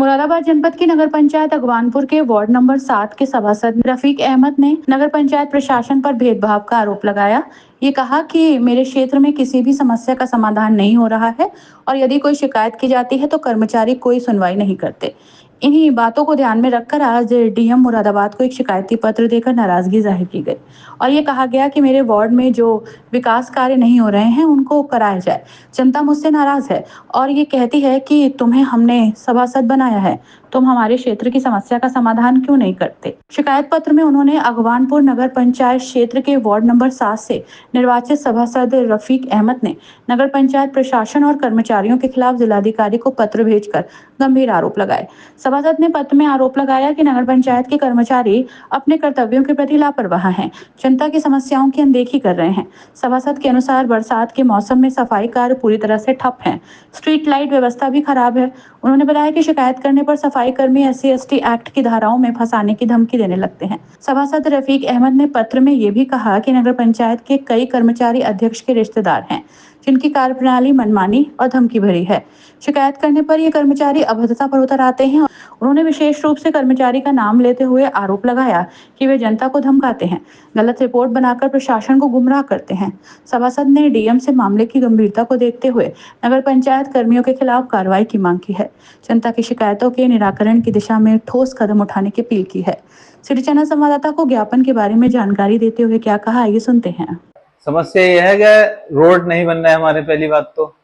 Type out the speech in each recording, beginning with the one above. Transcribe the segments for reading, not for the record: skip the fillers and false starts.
मुरादाबाद जनपद की नगर पंचायत अगवानपुर के वार्ड नंबर 7 के सभासद रफीक अहमद ने नगर पंचायत प्रशासन पर भेदभाव का आरोप लगाया। ये कहा कि मेरे क्षेत्र में किसी भी समस्या का समाधान नहीं हो रहा है और यदि कोई शिकायत की जाती है तो कर्मचारी कोई सुनवाई नहीं करते। इन्हीं बातों को ध्यान में रखकर आज डीएम मुरादाबाद को एक शिकायती पत्र देकर नाराजगी जाहिर की गई और ये कहा गया कि मेरे वार्ड में जो विकास कार्य नहीं हो रहे हैं उनको कराया जाए। जनता मुझसे नाराज है और ये कहती है कि तुम्हें हमने सभासद बनाया है, तुम हमारे क्षेत्र की समस्या का समाधान क्यों नहीं करते। शिकायत पत्र में उन्होंने अगवानपुर नगर पंचायत क्षेत्र के वार्ड नंबर 7 से निर्वाचित सभासद रफीक अहमद ने नगर पंचायत प्रशासन और कर्मचारियों के खिलाफ जिलाधिकारी को पत्र भेजकर गंभीर आरोप लगाए। सभासद ने पत्र में आरोप लगाया कि नगर पंचायत के कर्मचारी अपने कर्तव्यों के प्रति लापरवाह हैं, जनता की समस्याओं की अनदेखी कर रहे हैं। सभासद के अनुसार बरसात के मौसम में सफाई कार्य पूरी तरह से ठप हैं, स्ट्रीट लाइट व्यवस्था भी खराब है। उन्होंने बताया कि शिकायत करने पर सफाई कर्मी SC/ST एक्ट की धाराओं में फंसाने की धमकी देने लगते हैं। सभासद रफीक अहमद ने पत्र में ये भी कहा कि नगर पंचायत के कई कर्मचारी अध्यक्ष के रिश्तेदार हैं, जिनकी कार्यप्रणाली मनमानी और धमकी भरी है। शिकायत करने पर ये कर्मचारी अभद्रता पर उतर आते हैं। उन्होंने विशेष रूप से कर्मचारी का नाम लेते हुए आरोप लगाया कि वे जनता को धमकाते हैं, गलत रिपोर्ट बनाकर प्रशासन को गुमराह करते हैं। सभासद ने डीएम से मामले की गंभीरता को देखते हुए नगर पंचायत कर्मियों के खिलाफ कार्रवाई की मांग की है। जनता की शिकायतों के निराकरण की दिशा में ठोस कदम उठाने की अपील की है। सिटी चैनल संवाददाता को ज्ञापन के बारे में जानकारी देते हुए क्या कहा, ये सुनते हैं। समस्या यह है कि रोड नहीं बन रहा है हमारे। पहली बात तो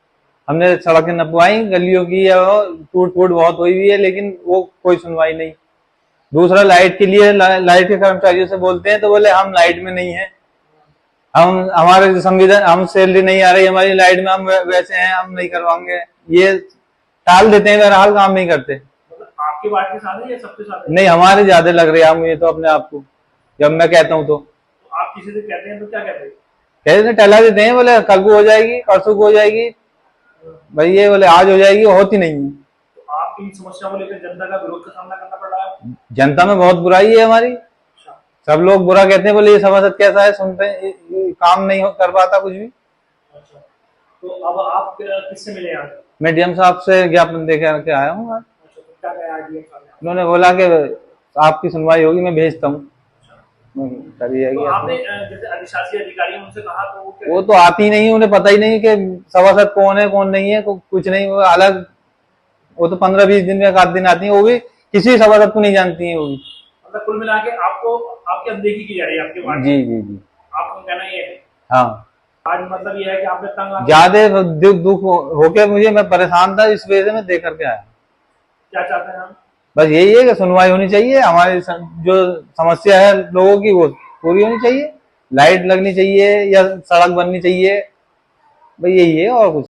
हमने सड़कें नपवाई, गलियों की टूट फूट बहुत हुई हुई है, लेकिन वो कोई सुनवाई नहीं। दूसरा, लाइट के लिए लाइट के कर्मचारियों से बोलते हैं तो बोले हम लाइट में नहीं है, हम हमारे संविधान हम सैलरी नहीं आ रही हमारी लाइट में, हम वैसे हैं, हम नहीं करवाएंगे। ये टाल देते हैं, बहरहाल काम नहीं करते। आपके वार्ड के साथ है या सबके साथ है? नहीं, हमारे ज्यादा लग रहे हैं मुझे तो अपने आप को, जब मैं कहता हूँ तो आप किसी से कहते हैं तो क्या कहते हैं? कहते हैं, टहला देते हैं, बोले कल को हो जाएगी, परसों को हो जाएगी, भाई ये बोले आज हो जाएगी, होती नहीं है। तो आपकी इन समस्याओं को लेकर जनता का विरोध का सामना करना पड़ रहा है? जनता में बहुत बुराई है हमारी। सब लोग बुरा कहते हैं, बोले ये सभासद कैसा है, सुनते हैं ये काम नहीं कर पाता कुछ भी। अच्छा, तो अब आप किससे मिले आज? मैं डीएम साहब से ज्ञापन दे के आया हूँ। अच्छा, तो क्या कहा डीएम साहब ने? उन्होंने बोला कि आपकी सुनवाई होगी, मैं भेजता हूँ। तो आपने जैसे अधिशासी अधिकारी हैं उनसे कहा तो वो तो आती नहीं, उन्हें पता ही नहीं कि सभासद कौन है कौन नहीं है, कुछ नहीं। वो अलग, वो तो 15-20 दिन में एक आध दिन आती है, वो भी किसी सभासद को नहीं जानती है। वो भी मतलब कुल मिला के आपको आपकी अनदेखी की जा रही है आपके वार्ड? जी जी जी, आपका कहना ये है? हाँ। आज मतलब ये है कि आपने तंग ज्यादा दुख होके मुझे, मैं परेशान था, इस वजह से मैं देख करके आया। क्या चाहते हैं हम? बस यही है कि सुनवाई होनी चाहिए, हमारी जो समस्या है लोगों की वो पूरी होनी चाहिए, लाइट लगनी चाहिए या सड़क बननी चाहिए, भाई यही है और कुछ